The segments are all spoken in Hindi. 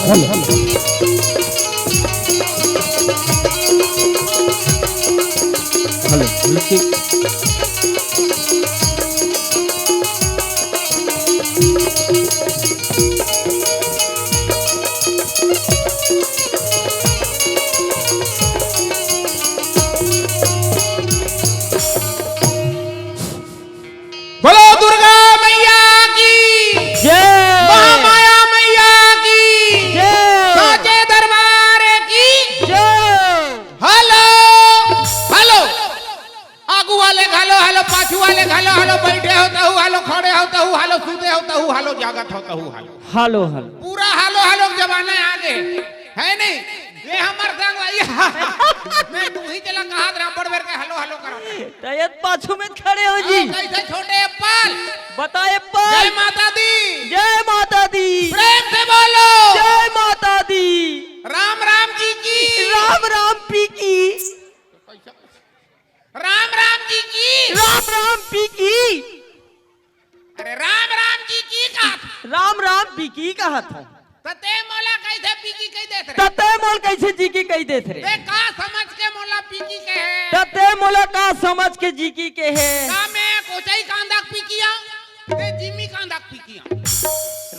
बोलो दुर्गा मैया की जय, महामाया मैया की जय, साचे दरबार की जय। हेलो हेलो, आगू वाले घालो हेलो, पाछू वाले घालो हेलो, बैठे होता हूँ हेलो, खड़े होता हूँ हेलो, सूते होता हूँ हेलो, जागत होता हूँ हेलो, हेलो हेलो, पूरा हेलो हेलो जमाना आगे है नहीं। ये हमार संग मैं तू ही चला कहा रापड़ बेर के हेलो हेलो करा तयत पाछू में खड़े हो जी। कैसे छोटे एप्पल बता एप्पल। जय माता दी, जय माता दी, प्रेम से बोलो जय माता दी। राम राम जी की, राम राम पी की, राम राम जी की, राम राम पी की, अरे राम राम जी की कहा राम राम पी की कहा था। तते मोला कैसे पीकी कह देत रे, तते मोल कैसे जी की कह देत रे, ते का समझ के मोला पीकी के है, तते मोला का समझ के जी की के है। का मैं कोचई कांदा पीकिया ते जिमी कांदा पीकिया।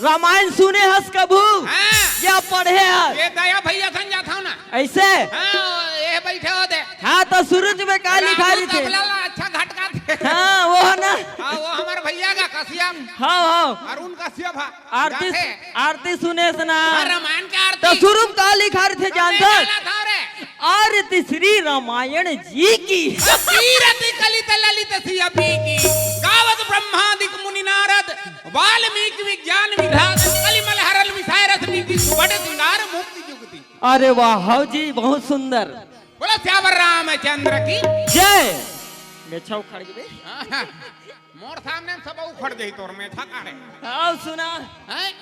रामायण सुने हस कभू हां या पढ़े हस। ये दया भैया सन जाता हूं ना ऐसे हां, ये बैठे हो दे हाँ तो सूरज में का लिखा रही थे। अच्छा घटका थे हाँ वो है ना, हां वो हमारे भैया का कसियम, हाँ हाँ अरुण कसियम है आरती आरती सुने सना रामायण के आरती तो शुरू का लिखा रहे थे जानते था रे, आरती श्री रामायण जी की। कीरति कलित ललित सिया पी की, गावत ब्रह्मादिक मुनि नारद वाल्मीकि विज्ञान विधान कलिमल हरल विषय रस नीति सुबड़ सिंगार मुक्ति जुगति। अरे वाह हाँ जी बहुत सुंदर। बोलो श्यावर रामचंद्र की जय। मेछा उखड़ गए मोर सामने सब उखड़ गई तोर में थका रे। आओ सुना हैं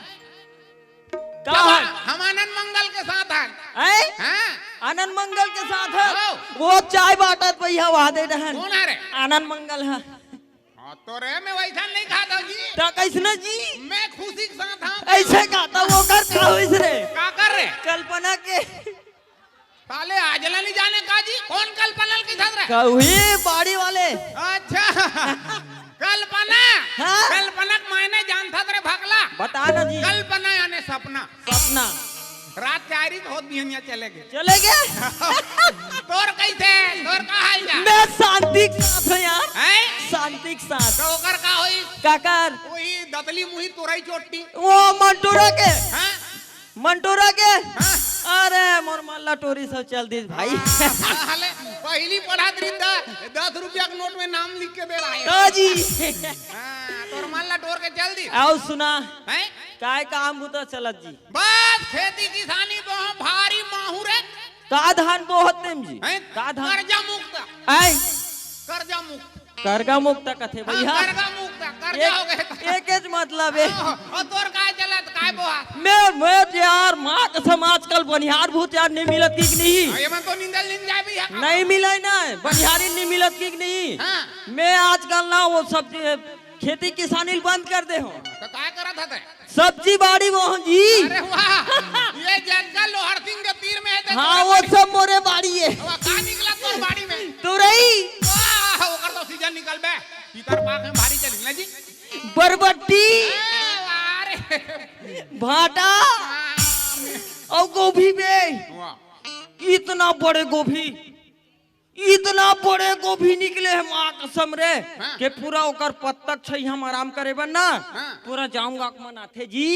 का हम आनंद मंगल के साथ हैं हैं हैं आनंद मंगल के साथ है आओ। वो चाय बाटत भैया वहां दे रहन कौन है रे? आनंद मंगल है। हां तो रे मैं वैसा नहीं खाता जी, तो कैसना जी मैं खुशी के साथ हूं। ऐसे खाता वो कर का होइस रे का कर रे कल्पना के साले आजला नहीं जाने का जी, कौन कल्पना के साथ रे? कहुई बाड़ी वाले। अच्छा कल्पना हाँ? कल्पना मायने जानता रे भगला, बता ना जी। कल्पना यानी सपना। सपना रात चारी बहुत बिहनिया चले गए चले गए तोर कैसे तोर का हाल जा मैं शांति के साथ है यार, हैं शांति के साथ। तो ओकर का होई काकर वही दतली मुही तोराई चोटी वो मंटूरा के हैं मंटूरा के हाँ? अरे मोर मल्ला टोरी सब चल दी भाई। हाले पहली पढ़ा दी 10 रुपया के नोट में नाम लिख के दे रहा है। तो जी हां तोर मल्ला टोर के चल दी आओ सुना हैं काय काम बुता चलत जी। बस खेती किसानी बहुत भारी माहुरे का धान बहुत तेम जी हैं का धान कर्जा मुक्त आई कर्जा मुक्त करगा मुक्त कथे भैया कर्जा मुक्त कर्जा हो गए एक एक मतलब है। और तोर काय चलत काय बोहा मैं यार माँ का समाज कल बनिहार भूत यार नहीं मिलत की नहीं ये मन तो निंदल निंद जाए भी है नहीं मिला ना बनिहारी नहीं मिलत की नहीं। हां मैं आजकल ना वो सब खेती किसानी बंद कर दे हो तो काय करत हते सब्जी बाड़ी वो जी। अरे वाह ये जंगल लोहर सिंह के तीर में है ते हाँ वो सब मोरे बाड़ी है वाह का निकला तोर बाड़ी में तू रही वाह ओकर तो सीजन निकल बे भीतर पाक में भारी चली ना जी बरबट्टी अरे भाटा और गोभी में वाह इतना बड़े गोभी निकले है माँ कसम रे हाँ। के पूरा ओकर पत्तक छै हम आराम करे बन ना हाँ। पूरा जाऊंगा मनाथे जी।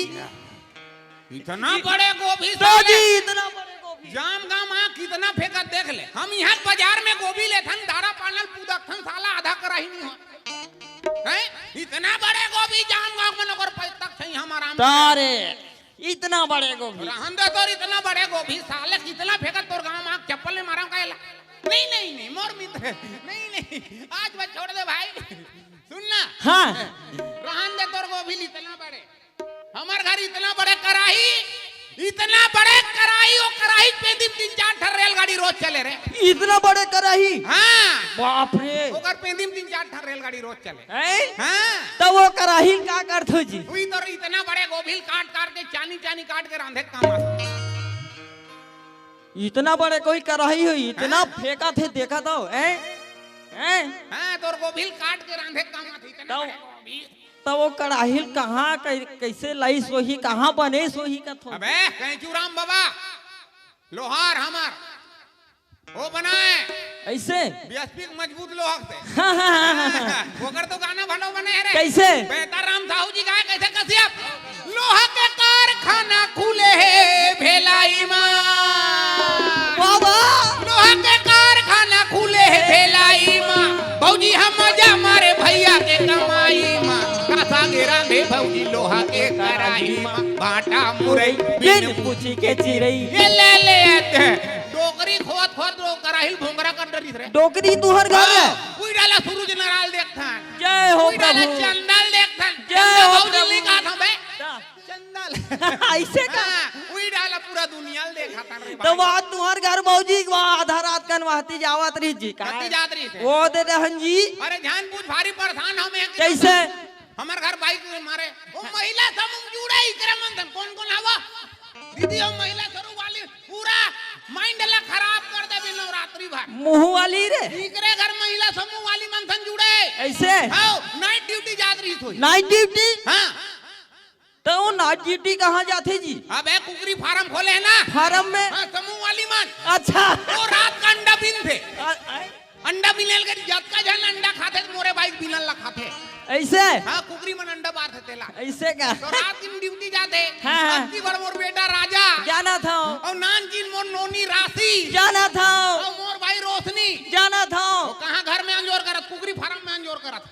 इतना बड़े गोभी तो जी इतना बड़े गोभी जाम गाम आ कितना फेंकत देख ले हम यहाँ बाजार में गोभी लेथन दारा पानल पूदकथन साला आधा कराही नहीं हो हैं इतना बड़े गोभी जाम गाम में नगर तक छै हम आराम तारे इतना बड़े गोभी रहन दे तोर इतना बड़े गोभी साले कितना फेंकत तोर गांव में चप्पल ने मारा कायला नहीं नहीं नहीं मोर मित्र नहीं नहीं आज बस छोड़ दे भाई सुन ना हाँ रहन दे तोर गोभी इतना बड़े हमार घर इतना बड़े कराही इतना बड़े कराई और कराई पे दिन 3-4 ठर रेलगाड़ी रोज चले रे। इतना बड़े कराही। हाँ बाप रे। ओकर पे दिन 3-4 ठर रेलगाड़ी रोज चले। हैं? हाँ तो वो कराही का करथो जी? हुई तो इतना बड़े गोभिल काट काट के चानी चानी काट के रांधे काम आता। इतना बड़े कोई कराही हुई, इतना फेंका थे देखा तो हैं? हैं? हाँ तो गोभिल काट के रांधे काम आती इतना बड़े गोभिल। तो वो कढ़ाही कहाँ कैसे लाई सोही, कहाँ बने सोही का थो? अबे कैचूराम बाबा लोहार हमार वो बनाए ऐसे बीएसपी मजबूत लोहा से। हाँ। ओकर तो गाना भलो बने है रे। कैसे? बेताराम साहू जी गाए कैसे कसियप लोहा के कारखाना खुले है भेलाई मां। बाबा लोहा के कारखाना खुले है भेलाई मां। भौजी हम मजा मारे भैया के कमाई मां। कासा गिरा दे भौजी लोहा के कराई मां। बाटा मुरई बिन पूछी के चिरई। ये ले आते डोकरी खोद खोद रो कराहिल भोंगरा कर डरी रे। डोकरी तुहर घर है? कोई डाला सूरज नाराल देखता। जय हो कोई डाला प्रभु। चंदल देखता। जय हो भौजी प्रभु। नहीं कहा था बे चंदल। ऐसे का? कोई डाला पूरा दुनिया देखा था रे। तो वहाँ तुम्हार घर मौजी आधा रात कन वहती जावत रही जी का? कत्ती जात रही थे। वो दे रहन जी। अरे ध्यान पूछ भारी परेशान हमें। कैसे? हमार घर बाइक मारे वो महिला समूह जुड़ा इकरे मंथन कौन हवा दीदी हम महिला सरू वाली पूरा माइंड ला खराब कर दे बिन नवरात्रि भर। मुंह वाली रे? इकरे घर महिला समूह वाली मंथन जुड़े। ऐसे? हां नाइट ड्यूटी जात रही थी। Night duty? हां तो वो नाइट ड्यूटी कहाँ जाते जी? अबे कुकरी फार्म खोले है ना फार्म में? हाँ समूह वाली मन। अच्छा। वो रात का अंडा बीन थे। अंडा बिनल के जत का जन अंडा खाते तो मोरे बाइक बिनल ला खाते। ऐसे? हाँ कुकरी मन अंडा बार थे तेला। ऐसे का? तो रात दिन ड्यूटी जाते। हाँ। अत्ती बड़ मोर बेटा राजा जाना था। और नान चीन मोर नोनी राशि जाना था। और मोर भाई रोशनी जाना था। वो कहाँ घर में अंजोर करत कुकरी फार्म में अंजोर करत।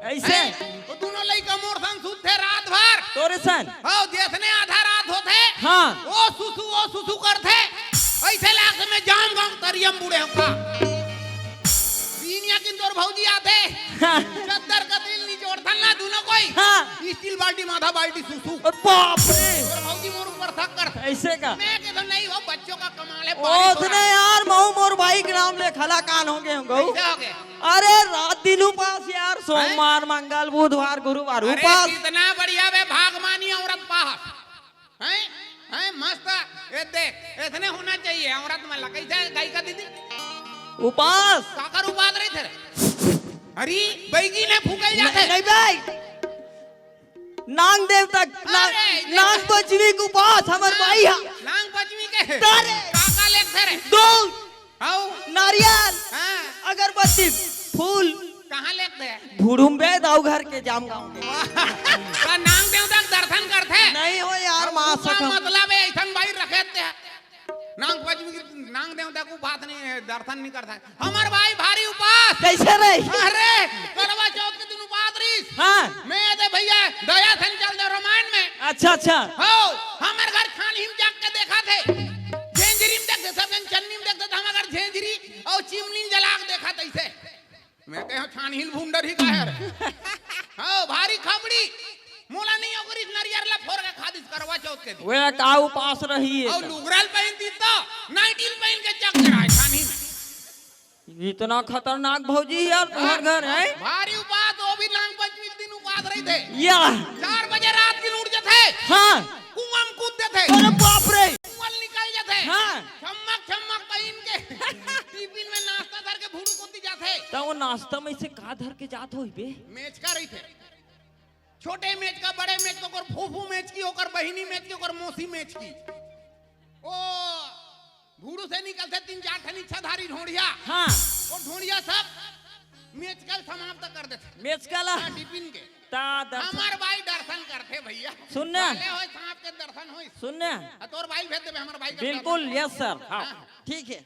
ऐसे? तो दोनों लइका मोर संग सुत थे रात भर। तोरे सन? हाँ जिसने आधा रात होते हाँ। वो सुसु करते ऐसे लाख में जाम गांव तरियम बुढ़े का दीनिया किन तोर भौजी आते हाँ। चद्दर का दिल निचोड़ ना दोनों कोई हाँ। स्टील बाल्टी माथा बाल्टी सुसु और बाप रे। तोर भौजी मोर ऊपर थक कर। ऐसे का? मैं कहता नहीं हो बच्चों का कमाल है। ओसने यार मऊ मोर भाई के नाम ले खला कान हो गए गौ। कैसे हो गए? अरे रात दिन उपास यार, सोमवार मंगल बुधवार गुरुवार उपास। कितना बढ़िया वे भागमानी औरत पास हैं हैं मस्त। ये देख इतने होना चाहिए औरत में ला कैसे गाय का दीदी उपास। काकर उपास रहे थे। अरे बैगी ने फूकल जाते नहीं भाई, नांग देव तक नांग पंचमी के उपास हमर भाई है। नांग पंचमी के तारे काका लेते रे दूध आओ नारियल हां अगरबत्ती फूल कहां लेते हैं भुड़ुम्बे दाऊ घर के जाम गांव के। का नांग देव तक दर्शन करते नहीं हो यार मां सकम। मतलब है ऐसन भाई रखे थे नांग पंचमी की नांग देवता को बात नहीं है दर्शन नहीं करता है। हमार भाई भारी उपास कैसे रे? अरे करवा चौथ के दिन उपास रही। हाँ। मैं दे भैया दया से चल दे रामायण में। अच्छा अच्छा। हो हमार घर छानहीम जाग के देखा थे झेंझरी में देखते सब जन चन्नी में देखते हमार घर झेंझरी और चिमनी जला के देखा तैसे। मैं कहे छानहील भुंडर ही का है। हो भारी खबड़ी मोला नहीं होकर इस नरियर ला फोड़ के खादिस करवा चौथ के दिन। वे का उपास रही है? और लुगराल पहन दी तो नाइटिल पहन के चक कराए छानी में। इतना खतरनाक भौजी यार तुम्हार घर है? भारी उपास वो भी नांग पंचमी के दिन उपास रही थे। या 4 बजे रात की उठ जाते। हाँ। कुआं में कूदते थे। अरे बाप रे। कुआं निकल जाते। हाँ। चमक पहन के टिफिन में नाश्ता धर के भूड़ कोती जाते। तो वो नाश्ता में से का धर के जात होई बे? मैच का रही थे छोटे मैच का बड़े मैच को कर फूफू मैच की होकर बहिनी मैच की होकर मौसी मैच की। ओ भूड़ू से निकलते 3-4 ठनी छधारी ढोंढिया। हाँ। वो ढोंढिया सब मैच कल समाप्त कर देते। मैच काला टिफिन के ता दर्शन। हमार भाई दर्शन करते भैया। सुनना ले होय सांप के दर्शन होय। सुनना तोर भाई भेज देबे हमर भाई के। बिल्कुल यस सर। हाँ ठीक है।